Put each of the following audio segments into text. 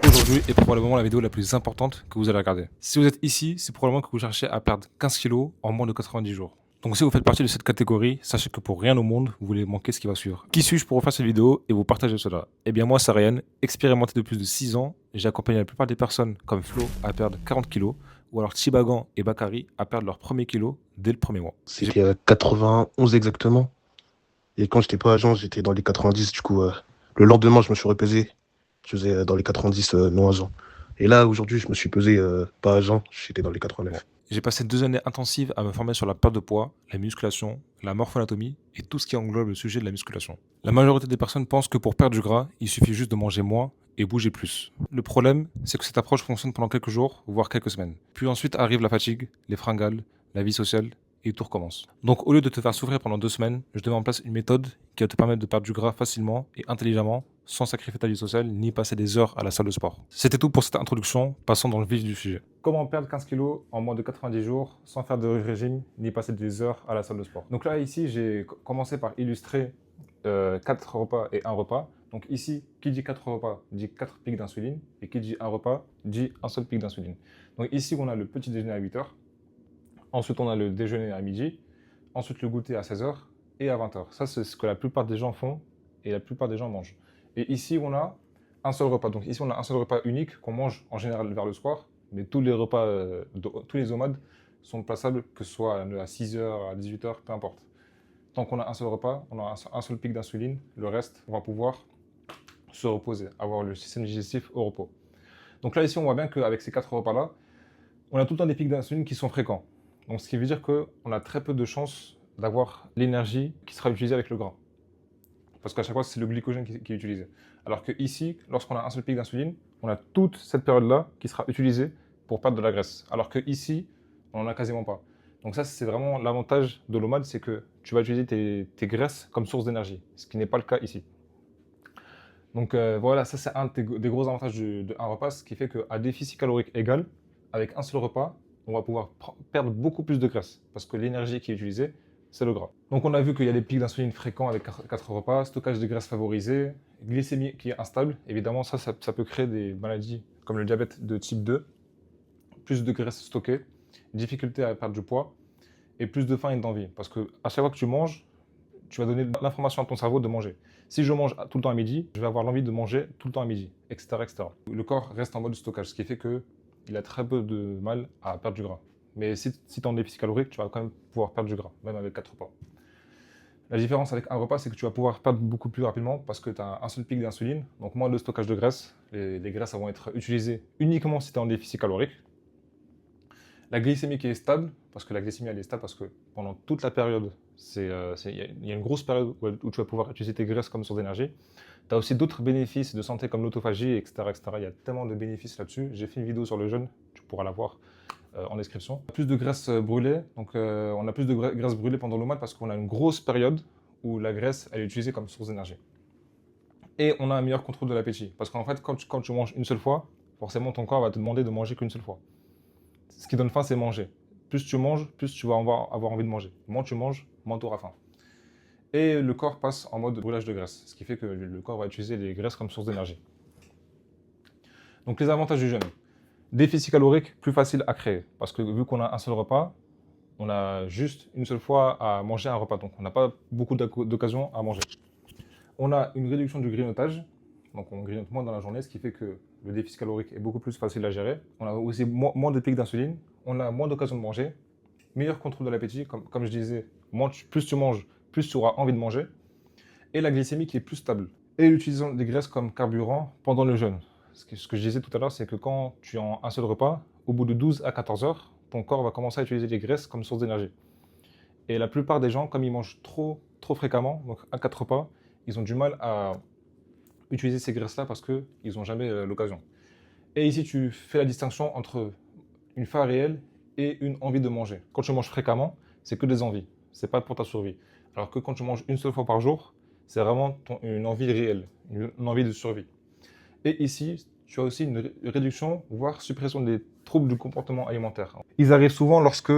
Aujourd'hui est probablement la vidéo la plus importante que vous allez regarder. Si vous êtes ici, c'est probablement que vous cherchez à perdre 15 kilos en moins de 90 jours. Donc si vous faites partie de cette catégorie, sachez que pour rien au monde, vous voulez manquer ce qui va suivre. Qui suis-je pour refaire cette vidéo et vous partager cela? Eh bien moi, c'est Ryan, expérimenté de plus de 6 ans, j'ai accompagné la plupart des personnes comme Flo à perdre 40 kilos, ou alors Chibagan et Bakary à perdre leur premier kilo dès le premier mois. C'était à 91 exactement. Et quand j'étais pas agent, j'étais dans les 90. Du coup, le lendemain, je me suis repesé. Je faisais dans les 90 non agent. Et là, aujourd'hui, je me suis pesé pas agent. J'étais dans les 89. J'ai passé 2 années intensives à me former sur la perte de poids, la musculation, la morphoanatomie et tout ce qui englobe le sujet de la musculation. La majorité des personnes pensent que pour perdre du gras, il suffit juste de manger moins et bouger plus. Le problème, c'est que cette approche fonctionne pendant quelques jours, voire quelques semaines. Puis ensuite arrive la fatigue, les fringales, la vie sociale et tout recommence. Donc au lieu de te faire souffrir pendant 2 semaines, je te mets en place une méthode qui va te permettre de perdre du gras facilement et intelligemment, sans sacrifier ta vie sociale ni passer des heures à la salle de sport. C'était tout pour cette introduction, passons dans le vif du sujet. Comment perdre 15 kilos en moins de 90 jours sans faire de régime ni passer des heures à la salle de sport. Donc là ici j'ai commencé par illustrer 4 repas et un repas. Donc ici, qui dit 4 repas dit 4 pics d'insuline, et qui dit un repas dit un seul pic d'insuline. Donc ici on a le petit déjeuner à 8 heures. Ensuite, on a le déjeuner à midi. Ensuite, le goûter à 16 heures et à 20 heures. Ça, c'est ce que la plupart des gens font et la plupart des gens mangent. Et ici, on a un seul repas. Donc ici, on a un seul repas unique qu'on mange en général vers le soir. Mais tous les repas, tous les OMAD sont plaçables, que ce soit à 6 heures, à 18 heures, peu importe. Tant qu'on a un seul repas, on a un seul pic d'insuline. Le reste, on va pouvoir se reposer, avoir le système digestif au repos. Donc là, ici, on voit bien qu'avec ces 4 repas-là, on a tout le temps des pics d'insuline qui sont fréquents. Donc, ce qui veut dire qu'on a très peu de chances d'avoir l'énergie qui sera utilisée avec le gras. Parce qu'à chaque fois, c'est le glycogène qui est utilisé. Alors que ici, lorsqu'on a un seul pic d'insuline, on a toute cette période-là qui sera utilisée pour perdre de la graisse. Alors que ici, on n'en a quasiment pas. Donc ça, c'est vraiment l'avantage de l'OMAD, c'est que tu vas utiliser tes graisses comme source d'énergie, ce qui n'est pas le cas ici. Donc voilà, ça c'est un des gros avantages d'un repas, ce qui fait qu'à déficit calorique égal, avec un seul repas, on va pouvoir perdre beaucoup plus de graisse, parce que l'énergie qui est utilisée, c'est le gras. Donc on a vu qu'il y a des pics d'insuline fréquents avec 4 repas, stockage de graisse favorisé, glycémie qui est instable. Évidemment, ça peut créer des maladies comme le diabète de type 2, plus de graisse stockée, difficulté à perdre du poids, et plus de faim et d'envie. Parce que à chaque fois que tu manges, tu vas donner l'information à ton cerveau de manger. Si je mange tout le temps à midi, je vais avoir l'envie de manger tout le temps à midi, etc., etc. Le corps reste en mode stockage, ce qui fait qu'il a très peu de mal à perdre du gras. Mais si tu es en déficit calorique, tu vas quand même pouvoir perdre du gras, même avec 4 repas. La différence avec un repas, c'est que tu vas pouvoir perdre beaucoup plus rapidement parce que tu as un seul pic d'insuline, donc moins de stockage de graisse. Les graisses vont être utilisées uniquement si tu es en déficit calorique. La glycémie qui est stable, parce que la glycémie elle est stable parce que pendant toute la période, il y a une grosse période où tu vas pouvoir utiliser tes graisses comme source d'énergie. Tu as aussi d'autres bénéfices de santé comme l'autophagie, etc., etc. Il y a tellement de bénéfices là-dessus. J'ai fait une vidéo sur le jeûne, tu pourras la voir en description. Plus de graisse brûlée, donc on a plus de graisse brûlée pendant l'OMAD parce qu'on a une grosse période où la graisse elle est utilisée comme source d'énergie. Et on a un meilleur contrôle de l'appétit, parce qu'en fait, quand tu manges une seule fois, forcément ton corps va te demander de manger qu'une seule fois. Ce qui donne faim, c'est manger. Plus tu manges, plus tu vas avoir envie de manger. Moins tu manges, moins tu auras faim. Et le corps passe en mode brûlage de graisse, ce qui fait que le corps va utiliser les graisses comme source d'énergie. Donc les avantages du jeûne. Déficit calorique, plus facile à créer, parce que vu qu'on a un seul repas, on a juste une seule fois à manger un repas, donc on n'a pas beaucoup d'occasions à manger. On a une réduction du grignotage, donc on grignote moins dans la journée, ce qui fait que le déficit calorique est beaucoup plus facile à gérer. On a aussi moins de pics d'insuline, on a moins d'occasions de manger, meilleur contrôle de l'appétit, comme je disais, plus tu manges, plus tu auras envie de manger, et la glycémie qui est plus stable. Et l'utilisation des graisses comme carburant pendant le jeûne. Ce que je disais tout à l'heure, c'est que quand tu as un seul repas, au bout de 12 à 14 heures, ton corps va commencer à utiliser les graisses comme source d'énergie. Et la plupart des gens, comme ils mangent trop fréquemment, donc à 4 repas, ils ont du mal à utiliser ces graisses-là parce qu'ils n'ont jamais l'occasion. Et ici, tu fais la distinction entre une faim réelle et une envie de manger. Quand tu manges fréquemment, c'est que des envies, c'est pas pour ta survie. Alors que quand tu manges une seule fois par jour, c'est vraiment une envie réelle, une envie de survie. Et ici, tu as aussi une réduction, voire suppression des troubles du comportement alimentaire. Ils arrivent souvent lorsque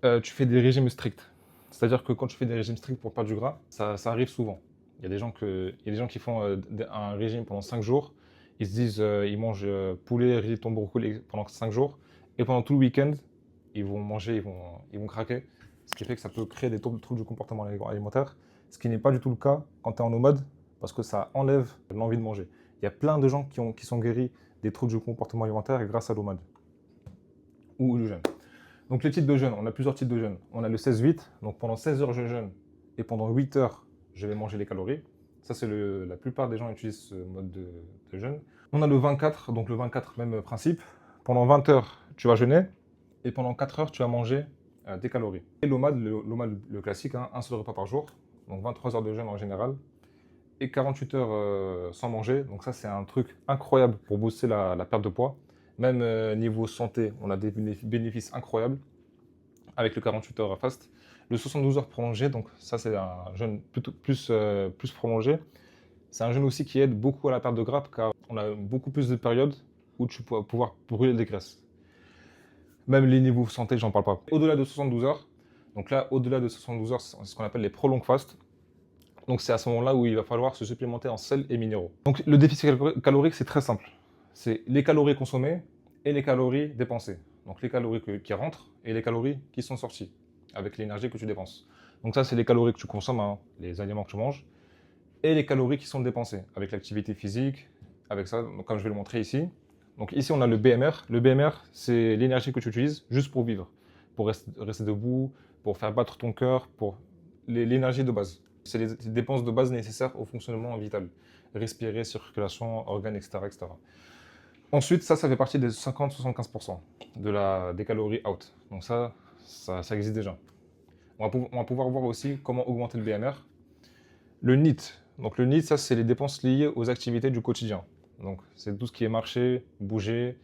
tu fais des régimes stricts. C'est-à-dire que quand tu fais des régimes stricts pour perdre du gras, ça arrive souvent. Il y a des gens qui font un régime pendant 5 jours, Ils se disent, ils mangent poulet, riz, thon, brocoli pendant 5 jours. Et pendant tout le week-end, ils vont manger, ils vont craquer. Ce qui fait que ça peut créer des troubles du comportement alimentaire. Ce qui n'est pas du tout le cas quand tu es en nomade, parce que ça enlève l'envie de manger. Il y a plein de gens qui sont guéris des troubles du comportement alimentaire grâce à l'OMAD ou le jeûne. Donc les types de jeûne, on a plusieurs types de jeûne. On a le 16-8, donc pendant 16 heures je jeûne et pendant 8 heures je vais manger les calories. Ça c'est la plupart des gens utilisent ce mode de jeûne. On a le 24, donc le 24 même principe. Pendant 20 heures tu vas jeûner et pendant 4 heures tu vas manger des calories. Et l'OMAD, le classique, hein, un seul repas par jour, donc 23 heures de jeûne en général et 48 heures sans manger. Donc ça c'est un truc incroyable pour booster la perte de poids. Même niveau santé, on a des bénéfices incroyables avec le 48 heures fast. Le 72 heures prolongé, donc ça c'est un jeûne plus prolongé. C'est un jeûne aussi qui aide beaucoup à la perte de gras car on a beaucoup plus de périodes où tu vas pouvoir brûler des graisses. Même les niveaux santé, j'en parle pas. Au-delà de 72 heures, donc là au-delà de 72 heures, c'est ce qu'on appelle les prolong fast. Donc c'est à ce moment-là où il va falloir se supplémenter en sel et minéraux. Donc le déficit calorique, c'est très simple. C'est les calories consommées et les calories dépensées. Donc les calories qui rentrent et les calories qui sont sorties avec l'énergie que tu dépenses. Donc ça, c'est les calories que tu consommes, hein, les aliments que tu manges, et les calories qui sont dépensées avec l'activité physique, avec ça, donc, comme je vais le montrer ici. Donc ici, on a le BMR. Le BMR, c'est l'énergie que tu utilises juste pour vivre, pour rester debout, pour faire battre ton cœur, pour l'énergie de base. C'est les dépenses de base nécessaires au fonctionnement vital. Respirer, circulation, organes, etc. etc. Ensuite, ça fait partie des 50-75% des calories out. Donc ça existe déjà. On va pouvoir voir aussi comment augmenter le BMR. Le NEAT. Donc le NEAT, ça c'est les dépenses liées aux activités du quotidien. Donc c'est tout ce qui est marcher, bouger,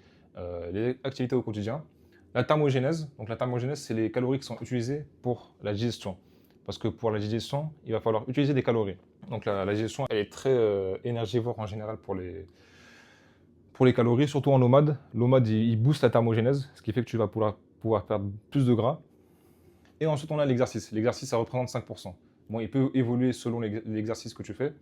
les activités au quotidien. La thermogénèse. Donc la thermogénèse, c'est les calories qui sont utilisées pour la digestion. Parce que pour la digestion, il va falloir utiliser des calories. Donc la digestion, elle est très énergivore en général pour les calories, surtout en nomade. L'OMAD, il booste la thermogénèse, ce qui fait que tu vas pouvoir perdre plus de gras. Et ensuite, on a l'exercice. L'exercice, ça représente 5%. Bon, il peut évoluer selon l'exercice que tu fais,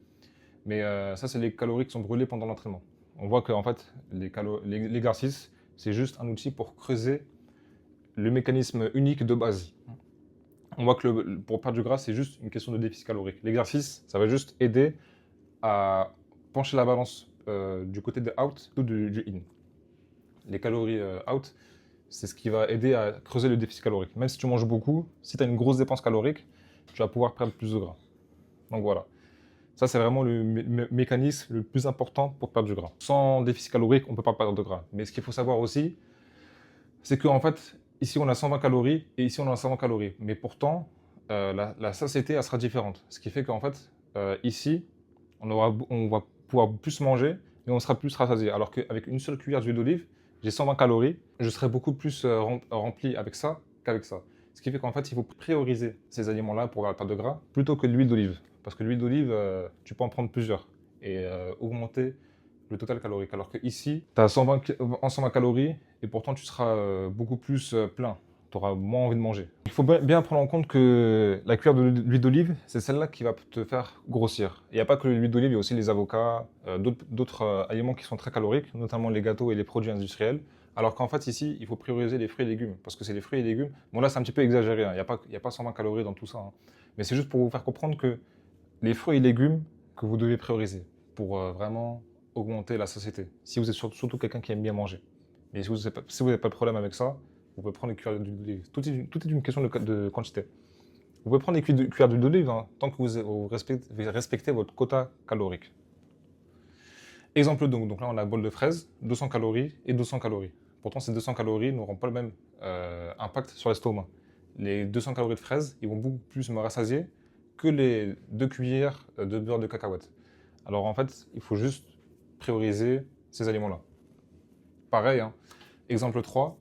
mais ça, c'est les calories qui sont brûlées pendant l'entraînement. On voit qu'en fait, l'exercice, c'est juste un outil pour creuser le mécanisme unique de base. On voit que pour perdre du gras, c'est juste une question de déficit calorique. L'exercice, ça va juste aider à pencher la balance du côté de out ou du in. Les calories out, c'est ce qui va aider à creuser le déficit calorique. Même si tu manges beaucoup, si tu as une grosse dépense calorique, tu vas pouvoir perdre plus de gras. Donc voilà. Ça, c'est vraiment le mécanisme le plus important pour perdre du gras. Sans déficit calorique, on ne peut pas perdre de gras. Mais ce qu'il faut savoir aussi, c'est qu'en fait, ici, on a 120 calories et ici, on a 120 calories. Mais pourtant, la satiété, elle sera différente. Ce qui fait qu'en fait, ici, on va pouvoir plus manger et on sera plus rassasié. Alors qu'avec une seule cuillère d'huile d'olive, j'ai 120 calories, je serai beaucoup plus rempli avec ça qu'avec ça. Ce qui fait qu'en fait, il faut prioriser ces aliments-là pour la perte de gras plutôt que l'huile d'olive. Parce que l'huile d'olive, tu peux en prendre plusieurs et augmenter le total calorique. Alors qu'ici, tu as 120 calories et pourtant tu seras beaucoup plus plein. Tu auras moins envie de manger. Il faut bien prendre en compte que la cuillère d'huile d'olive, c'est celle-là qui va te faire grossir. Il n'y a pas que l'huile d'olive, il y a aussi les avocats, d'autres aliments qui sont très caloriques, notamment les gâteaux et les produits industriels. Alors qu'en fait, ici, il faut prioriser les fruits et légumes. Parce que c'est les fruits et légumes. Bon, là, c'est un petit peu exagéré. Hein. Il n'y a pas 120 calories dans tout ça. Hein. Mais c'est juste pour vous faire comprendre que les fruits et légumes que vous devez prioriser pour vraiment augmenter la satiété. Si vous êtes surtout quelqu'un qui aime bien manger. Mais si vous n'avez pas de problème avec ça, vous pouvez prendre des cuillères d'huile d'olive. Tout est une question de quantité. Vous pouvez prendre des cuillères d'huile d'olive hein, tant que vous respectez votre quota calorique. Exemple donc là on a un bol de fraises, 200 calories et 200 calories. Pourtant ces 200 calories n'auront pas le même impact sur l'estomac. Les 200 calories de fraises, ils vont beaucoup plus me rassasier que les 2 cuillères de beurre de cacahuète. Alors en fait, il faut juste prioriser ces aliments-là. Pareil, hein. Exemple 3,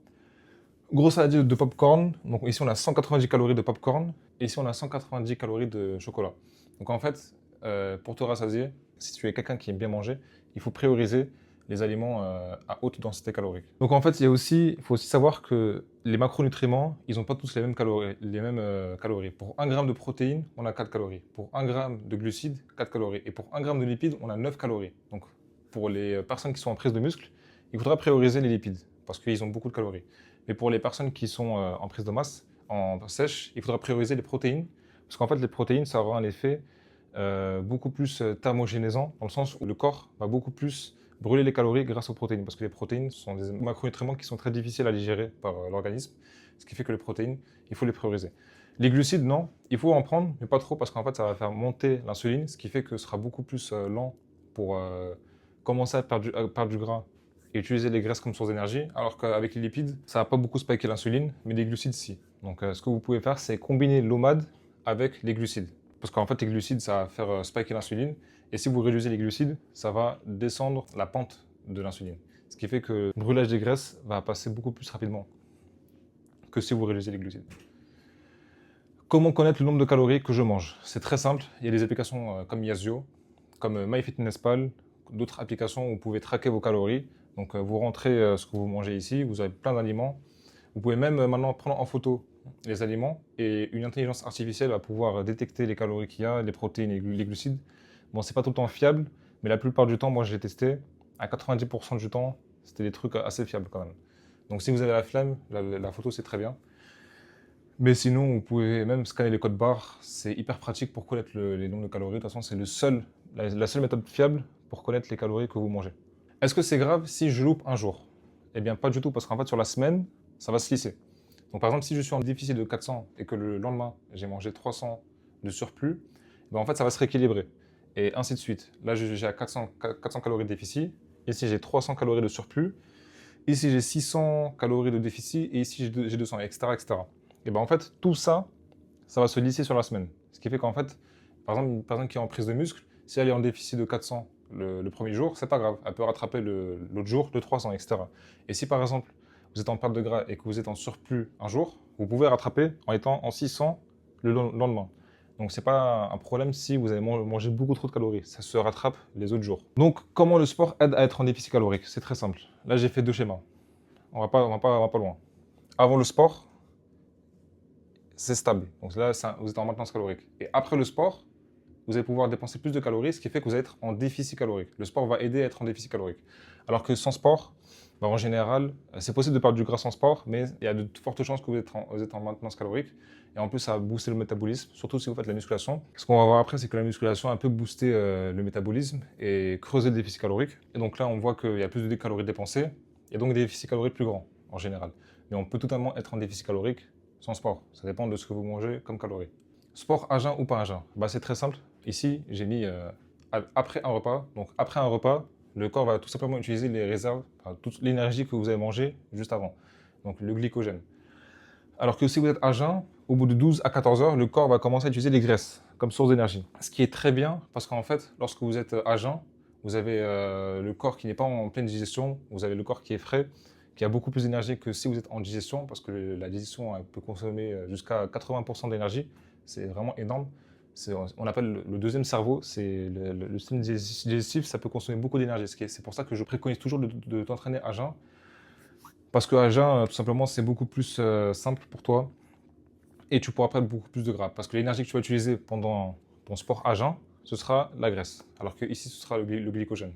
gros salade de popcorn. Donc ici on a 190 calories de popcorn et ici on a 190 calories de chocolat. Donc en fait, pour te rassasier, si tu es quelqu'un qui aime bien manger, il faut prioriser les aliments à haute densité calorique. Donc en fait, il faut aussi savoir que les macronutriments, ils n'ont pas tous les mêmes calories. Pour 1 gramme de protéines, on a 4 calories. Pour 1 gramme de glucides, 4 calories. Et pour 1 gramme de lipides, on a 9 calories. Donc pour les personnes qui sont en prise de muscle, il faudra prioriser les lipides parce qu'ils ont beaucoup de calories. Mais pour les personnes qui sont en prise de masse, en sèche, il faudra prioriser les protéines parce qu'en fait, les protéines, ça aura un effet beaucoup plus thermogénésant dans le sens où le corps va beaucoup plus brûler les calories grâce aux protéines parce que les protéines sont des macronutriments qui sont très difficiles à digérer par l'organisme, ce qui fait que les protéines, il faut les prioriser. Les glucides, non, il faut en prendre, mais pas trop parce qu'en fait, ça va faire monter l'insuline, ce qui fait que ce sera beaucoup plus lent pour commencer à perdre du gras et utiliser les graisses comme source d'énergie, alors qu'avec les lipides, ça va pas beaucoup spiker l'insuline, mais les glucides, si. Donc ce que vous pouvez faire, c'est combiner l'OMAD avec les glucides. Parce qu'en fait, les glucides, ça va faire spiker l'insuline. Et si vous réduisez les glucides, ça va descendre la pente de l'insuline. Ce qui fait que le brûlage des graisses va passer beaucoup plus rapidement que si vous réduisez les glucides. Comment connaître le nombre de calories que je mange? C'est très simple. Il y a des applications comme Yazio, comme MyFitnessPal, d'autres applications où vous pouvez traquer vos calories. Donc vous rentrez ce que vous mangez ici, vous avez plein d'aliments. Vous pouvez même maintenant prendre en photo les aliments et une intelligence artificielle va pouvoir détecter les calories qu'il y a, les protéines et les glucides. Bon, c'est pas tout le temps fiable, mais la plupart du temps, moi je l'ai testé, à 90% du temps, c'était des trucs assez fiables quand même. Donc si vous avez la flemme, la photo c'est très bien. Mais sinon, vous pouvez même scanner les codes barres, c'est hyper pratique pour connaître les nombres de calories. De toute façon, c'est la seule méthode fiable pour connaître les calories que vous mangez. Est-ce que c'est grave si je loupe un jour? Eh bien, pas du tout, parce qu'en fait, sur la semaine, ça va se lisser. Donc, par exemple, si je suis en déficit de 400 et que le lendemain, j'ai mangé 300 de surplus, ben, en fait, ça va se rééquilibrer. Et ainsi de suite. Là, j'ai à 400 calories de déficit. Ici, j'ai 300 calories de surplus. Ici, j'ai 600 calories de déficit. Et ici, j'ai 200, etc., etc. Et ben, en fait, tout ça, ça va se lisser sur la semaine. Ce qui fait qu'en fait, par exemple, une personne qui est en prise de muscle, si elle est en déficit de 400 le premier jour, c'est pas grave. Elle peut rattraper l'autre jour de 300, etc. Et si, par exemple, vous êtes en perte de gras et que vous êtes en surplus un jour, vous pouvez rattraper en étant en 600 le lendemain. Donc, ce n'est pas un problème si vous avez mangé beaucoup trop de calories. Ça se rattrape les autres jours. Donc, comment le sport aide à être en déficit calorique? C'est très simple. Là, j'ai fait deux schémas. On va pas loin. Avant le sport, c'est stable. Donc là, vous êtes en maintenance calorique. Et après le sport, vous allez pouvoir dépenser plus de calories, ce qui fait que vous allez être en déficit calorique. Le sport va aider à être en déficit calorique. Alors que sans sport, ben en général, c'est possible de perdre du gras sans sport, mais il y a de fortes chances que vous êtes en maintenance calorique. Et en plus, ça va booster le métabolisme, surtout si vous faites la musculation. Ce qu'on va voir après, c'est que la musculation a un peu boosté le métabolisme et creusé le déficit calorique. Et donc là, on voit qu'il y a plus de calories dépensées, et donc des déficits caloriques plus grands, en général. Mais on peut totalement être en déficit calorique sans sport. Ça dépend de ce que vous mangez comme calories. Sport à jeun ou pas à jeun? Bah, c'est très simple. Ici, j'ai mis après un repas. Donc après un repas, le corps va tout simplement utiliser les réserves, enfin, toute l'énergie que vous avez mangée juste avant. Donc le glycogène. Alors que si vous êtes à jeun, au bout de 12 à 14 heures, le corps va commencer à utiliser les graisses comme source d'énergie. Ce qui est très bien parce qu'en fait, lorsque vous êtes à jeun, vous avez le corps qui n'est pas en pleine digestion, vous avez le corps qui est frais, qui a beaucoup plus d'énergie que si vous êtes en digestion, parce que la digestion elle peut consommer jusqu'à 80% d'énergie. C'est vraiment énorme. On appelle le deuxième cerveau, c'est le système digestif, ça peut consommer beaucoup d'énergie. C'est pour ça que je préconise toujours de t'entraîner à jeun. Parce qu'à jeun, tout simplement, c'est beaucoup plus simple pour toi et tu pourras perdre beaucoup plus de gras. Parce que l'énergie que tu vas utiliser pendant ton sport à jeun, ce sera la graisse. Alors que ici, ce sera le glycogène.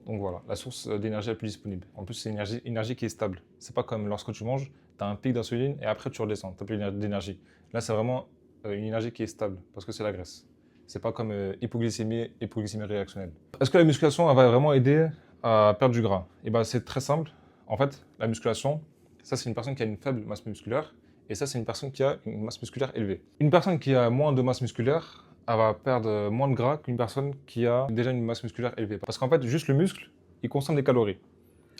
Donc voilà, la source d'énergie la plus disponible. En plus, c'est une énergie qui est stable. C'est pas comme lorsque tu manges, tu as un pic d'insuline et après tu redescends, tu n'as plus d'énergie. Là, c'est vraiment une énergie qui est stable parce que c'est la graisse. C'est pas comme hypoglycémie réactionnelle. Est-ce que la musculation elle va vraiment aider à perdre du gras? Et ben, c'est très simple. En fait, la musculation, ça c'est une personne qui a une faible masse musculaire et ça c'est une personne qui a une masse musculaire élevée. Une personne qui a moins de masse musculaire, elle va perdre moins de gras qu'une personne qui a déjà une masse musculaire élevée. Parce qu'en fait, juste le muscle, il consomme des calories.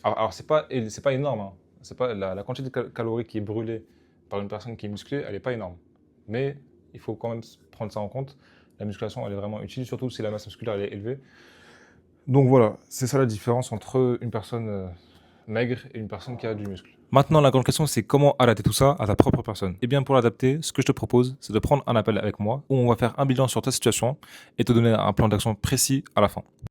Alors c'est pas énorme. Hein. C'est pas la quantité de calories qui est brûlée par une personne qui est musclée, elle n'est pas énorme. Mais il faut quand même prendre ça en compte. La musculation, elle est vraiment utile, surtout si la masse musculaire elle est élevée. Donc voilà, c'est ça la différence entre une personne maigre et une personne qui a du muscle. Maintenant, la grande question, c'est comment adapter tout ça à ta propre personne. Et bien, pour l'adapter, ce que je te propose, c'est de prendre un appel avec moi où on va faire un bilan sur ta situation et te donner un plan d'action précis à la fin.